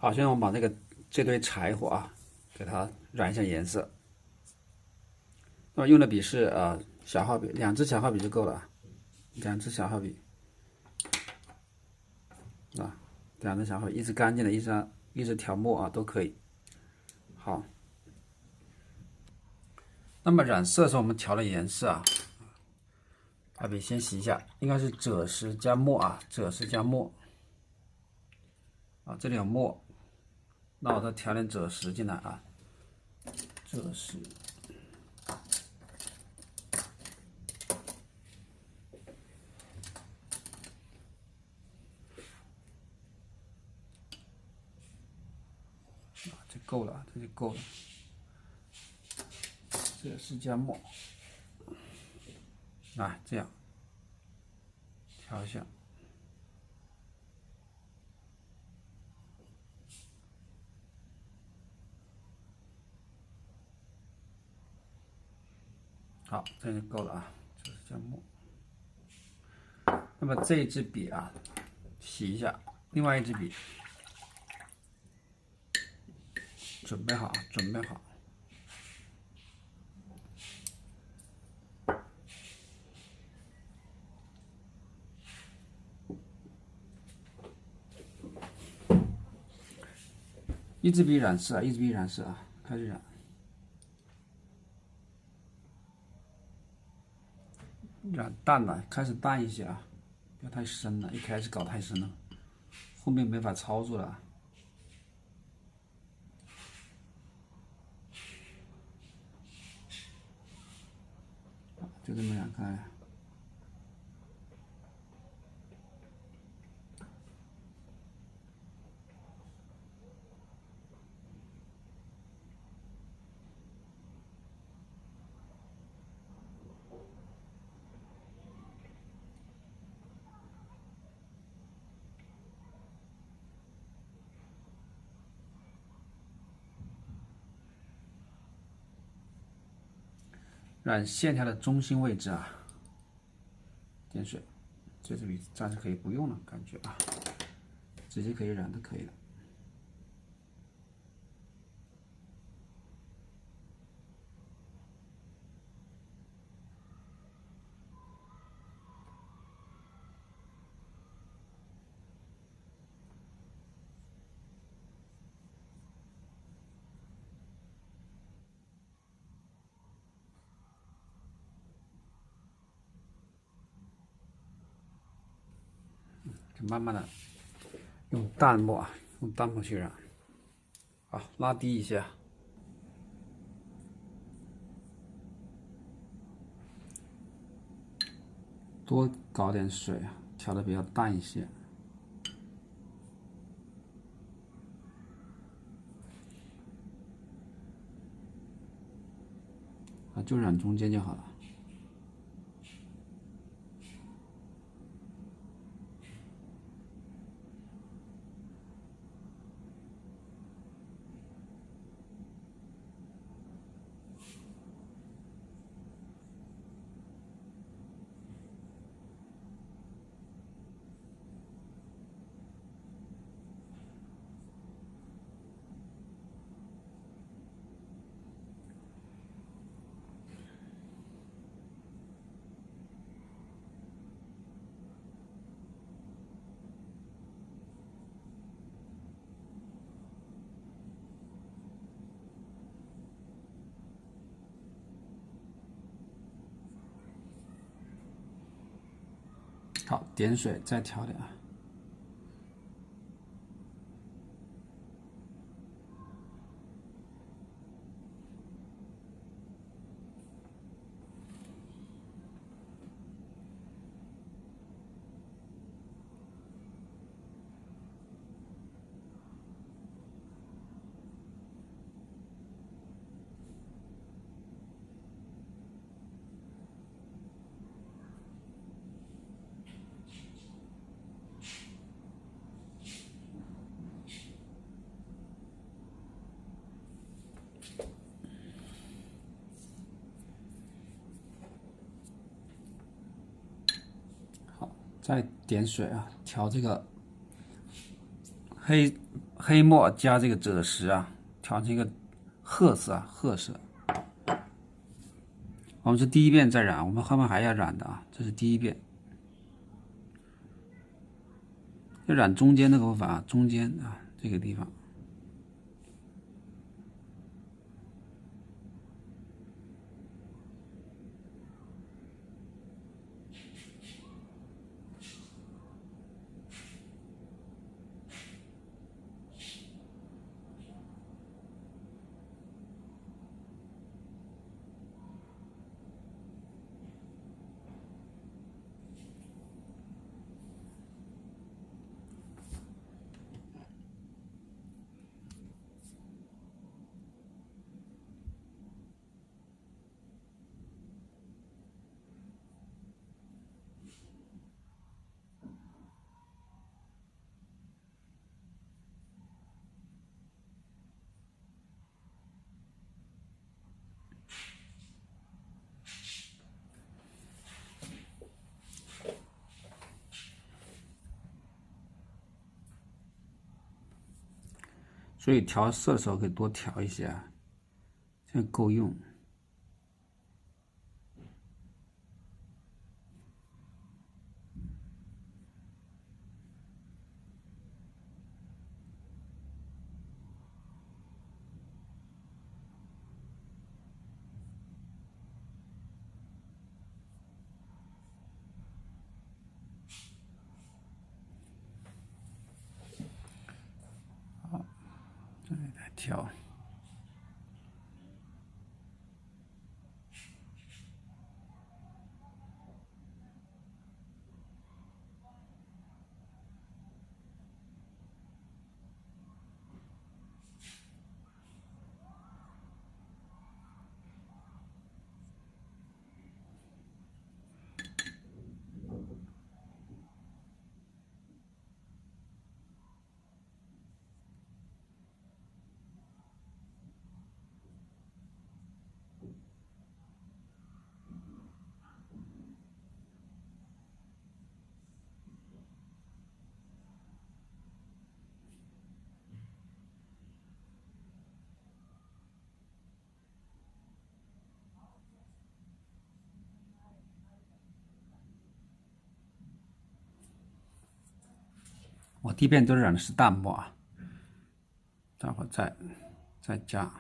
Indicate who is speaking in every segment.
Speaker 1: 好，现在我们把这堆柴火啊，给它染一下颜色。那么用的笔是小号笔，2支小号笔就够了啊，2支小号笔啊，2支小号笔，一支干净的，一支调墨啊，都可以。好，那么染色的时候我们调了颜色啊，把笔先洗一下，应该是赭石加墨啊，赭石加墨啊，这里有墨，那我再调点赭石进来啊，赭石。这够了，这就够了。赭石加墨，啊，这样调一下。好，这就够了啊，赭石加墨。那么这一支笔啊，洗一下，另外一支笔准备好，准备好。一支笔染色，一支笔染色啊，开始染。染淡了，开始淡一些啊，不要太深了，一开始搞太深了，后面没法操作了。就这么染开。染线条的中心位置啊，点水，这支笔暂时可以不用了，感觉啊，直接可以染就可以了。就慢慢的用淡墨啊，用淡墨去染，好，拉低一下，多搞点水啊，调的比较淡一些，啊，就染中间就好了。好，点水再调点啊。再点水啊，调这个黑墨加这个赭石啊，调成一个褐色啊，褐色。我们是第一遍再染，我们后面还要染的啊，这是第一遍。要染中间那个部分啊，中间啊这个地方。所以调色的时候可以多调一些啊，这样够用。好，这里来调。我第一遍都染的是淡墨啊，待会儿再加。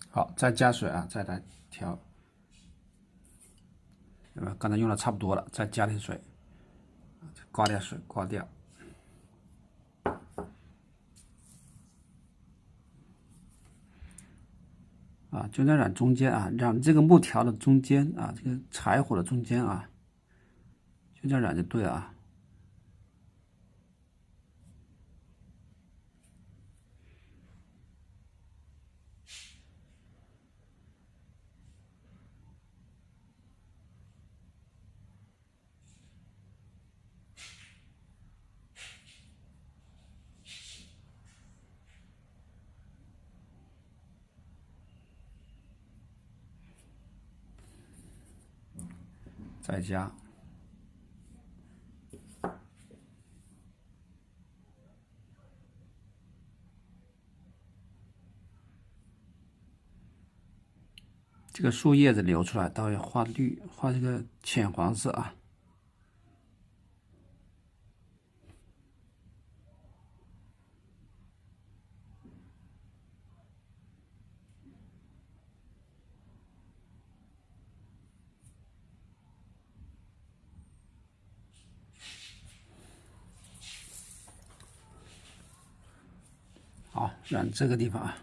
Speaker 1: 好，再加水啊，再来调。对吧？刚才用的差不多了，再加点水，刮点水，刮掉。啊，就在染中间啊，染这个木条的中间啊，这个柴火的中间啊，就这样染就对了啊。再加。这个树叶子流出来，倒要画绿，画这个浅黄色啊。好，染这个地方啊。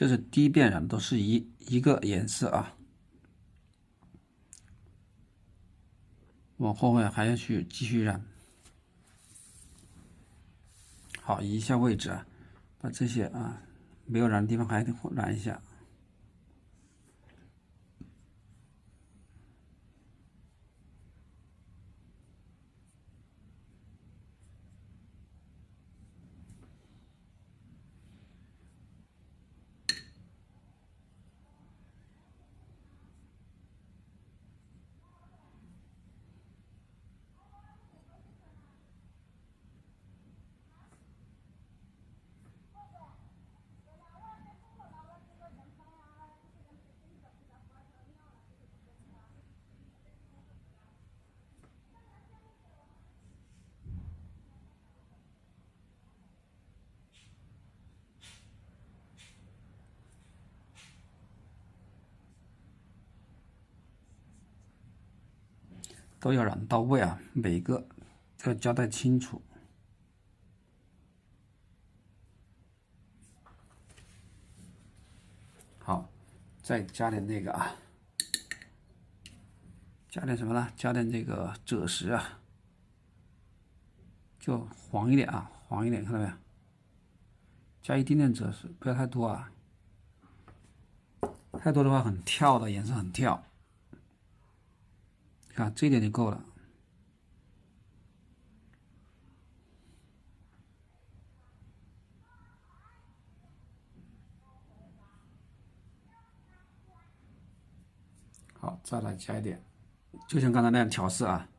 Speaker 1: 这是低变染，都是一个颜色啊。往后面还要去继续染。好，移一下位置啊，把这些啊没有染的地方还得染一下。都要染到位啊，每个要交代清楚。好，再加点那个啊，加点什么呢？加点这个赭石啊，就黄一点啊，黄一点，看到没有？加一丁点赭石，不要太多啊，太多的话很跳的，颜色很跳。看这一点就够了。好，再来加一点，就像刚才那样调色啊。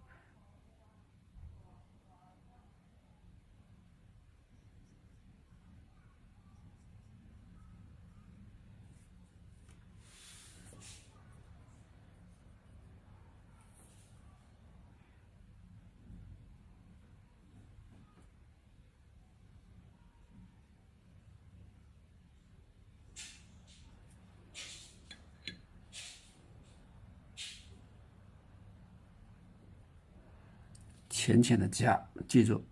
Speaker 1: 浅浅的加，记住。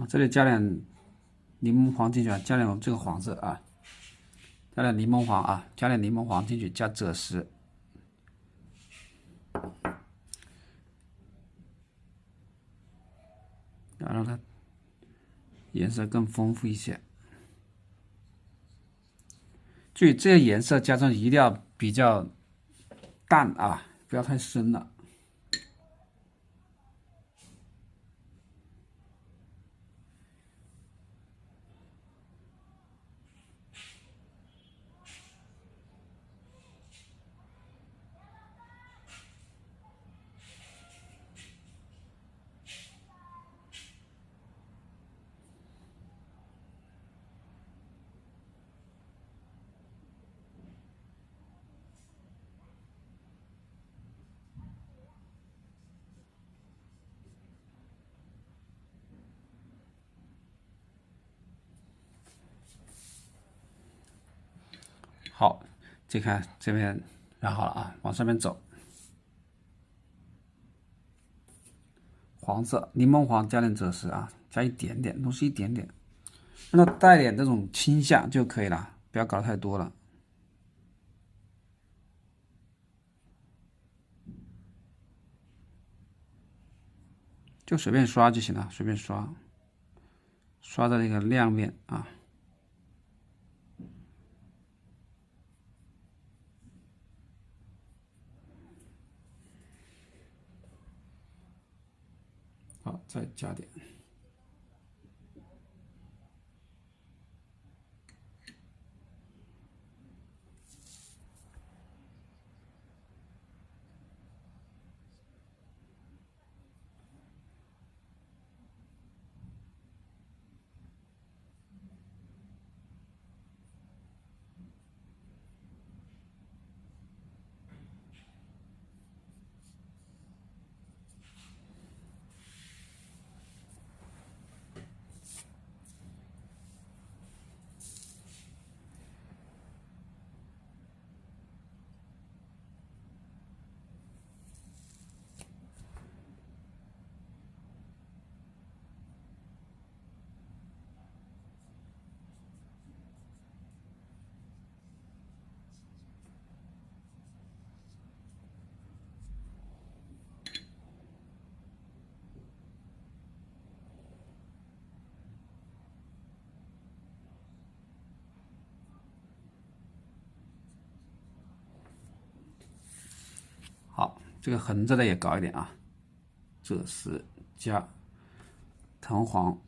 Speaker 1: 这里加点柠檬黄进去啊，加点这个黄色啊，加点柠檬黄啊，加点柠檬黄进去，加赭石，要让它颜色更丰富一些。注意这些颜色加上一定要比较淡啊，不要太深了。好，这看这边染好了啊，往上面走。黄色，柠檬黄加点赭石啊，加一点点，都是一点点，让它带点这种倾向就可以了，不要搞太多了。就随便刷就行了，随便刷，刷的那个亮面啊。好，再加点。这个横着的也搞一点啊，赭石加藤黄。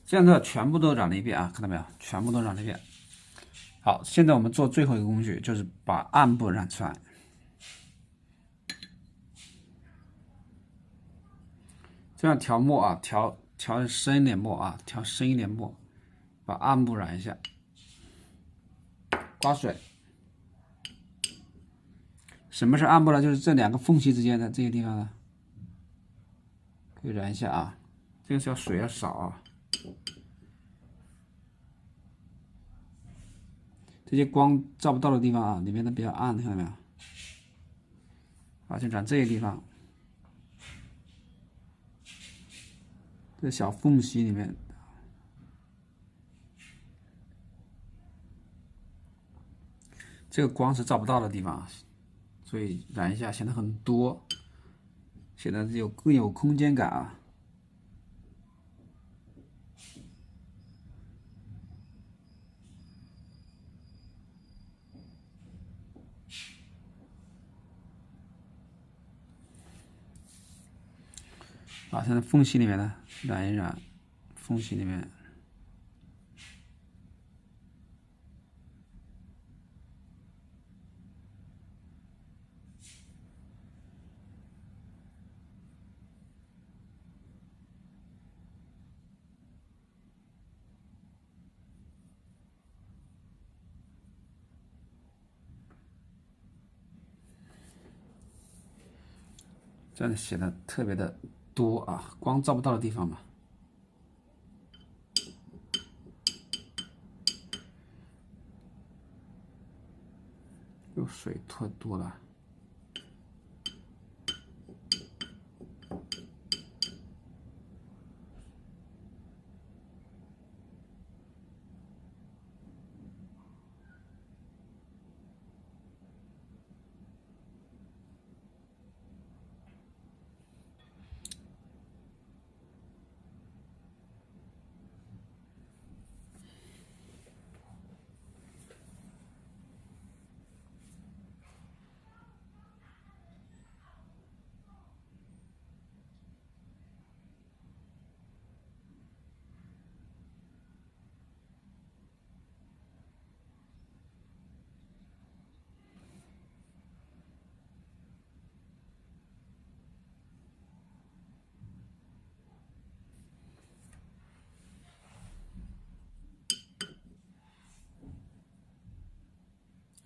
Speaker 1: 现在全部都染了一遍啊，看到没有？全部都染了一遍。好，现在我们做最后一个工序，就是把暗部染出来。这样调墨啊，调深一点墨啊，调深一点墨，把暗部染一下。刮水。什么是暗部呢？就是这两个缝隙之间的这些地方呢，可以染一下啊。这个时候水要少啊。这些光照不到的地方啊，里面的比较暗，看到没有？好，就染这些地方，这小缝隙里面，这个光是照不到的地方，所以染一下显得很多，显得更有空间感啊。啊，现在缝隙里面呢，染一染，缝隙里面。这样显得特别的多啊，光照不到的地方嘛。又水特多了。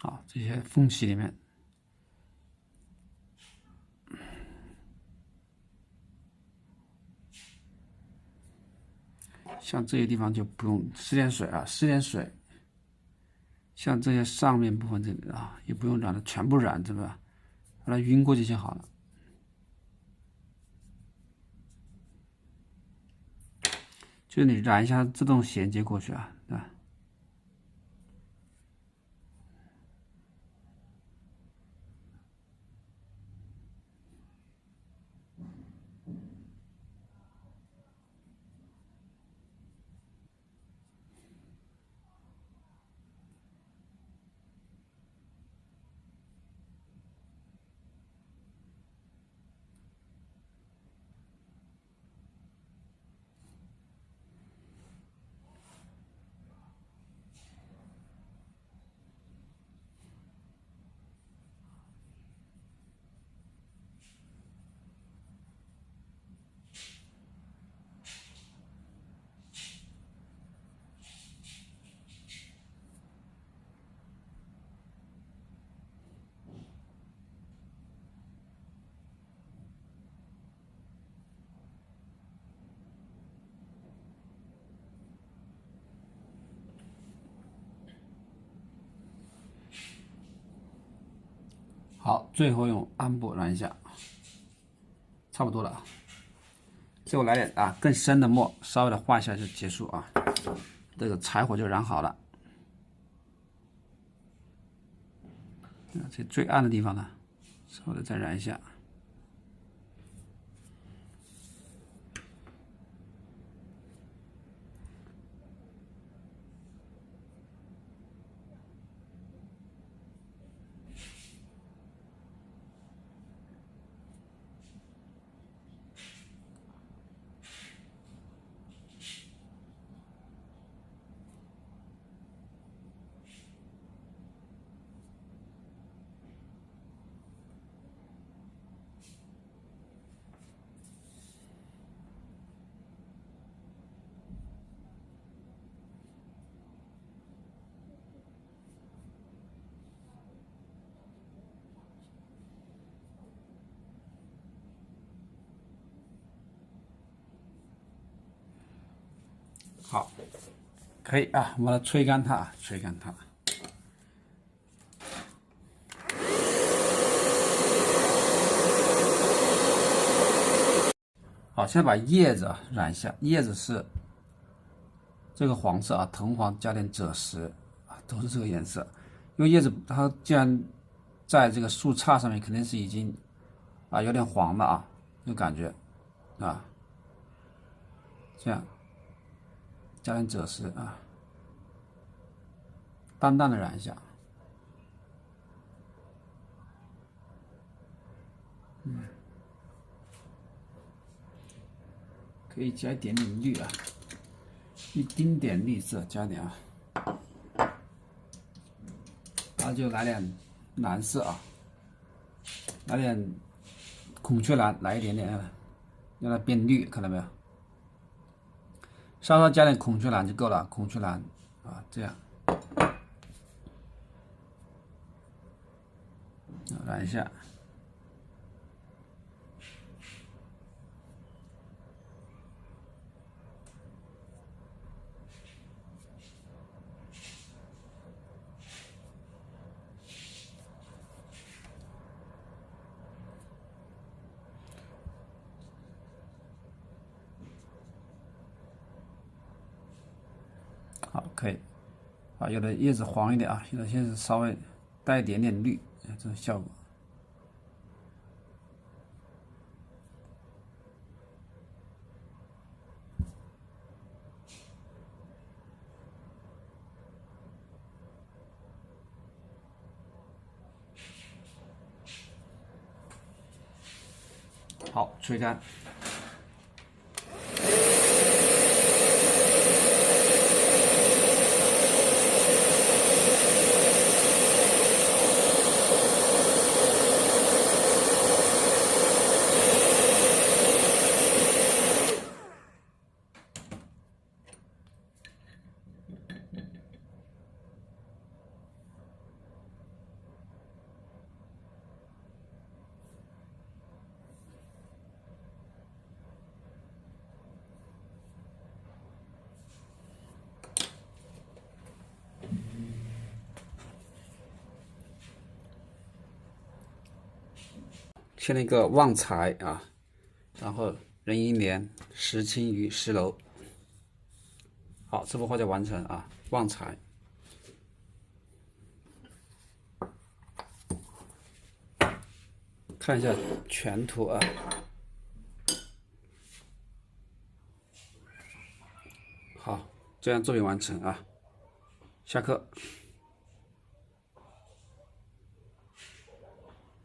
Speaker 1: 好，这些缝隙里面，像这些地方就不用施点水啊，施点水。像这些上面部分这里啊，也不用染的全部染，对吧？把它晕过去就好了。就是你染一下，自动衔接过去啊，对吧？好，最后用暗部染一下，差不多了。最后来点啊更深的墨，稍微的画一下就结束啊。这个柴火就染好了。这最暗的地方呢，稍微的再染一下。好，可以啊，我们来吹干它，吹干它。好，现在把叶子染一下，叶子是这个黄色啊，藤黄加点赭石啊，都是这个颜色。因为叶子它既然在这个树杈上面，肯定是已经有点黄了啊，有感觉啊，这样加点赭石啊，淡淡的染一下。可以加一点点绿啊，一丁点绿色，加点啊，然后就来点蓝色啊，来点孔雀蓝，来一点点，让它变绿，看到没有？稍稍加点孔雀蓝就够了，孔雀蓝啊，这样染一下。好，可以。啊，有的叶子黄一点啊，有的叶子稍微带一点点绿，这种效果。好，吹干。签了一个旺财啊，然后壬寅年，时清于10楼。好，这幅画就完成啊，旺财。看一下全图啊。好，这样作品完成啊，下课。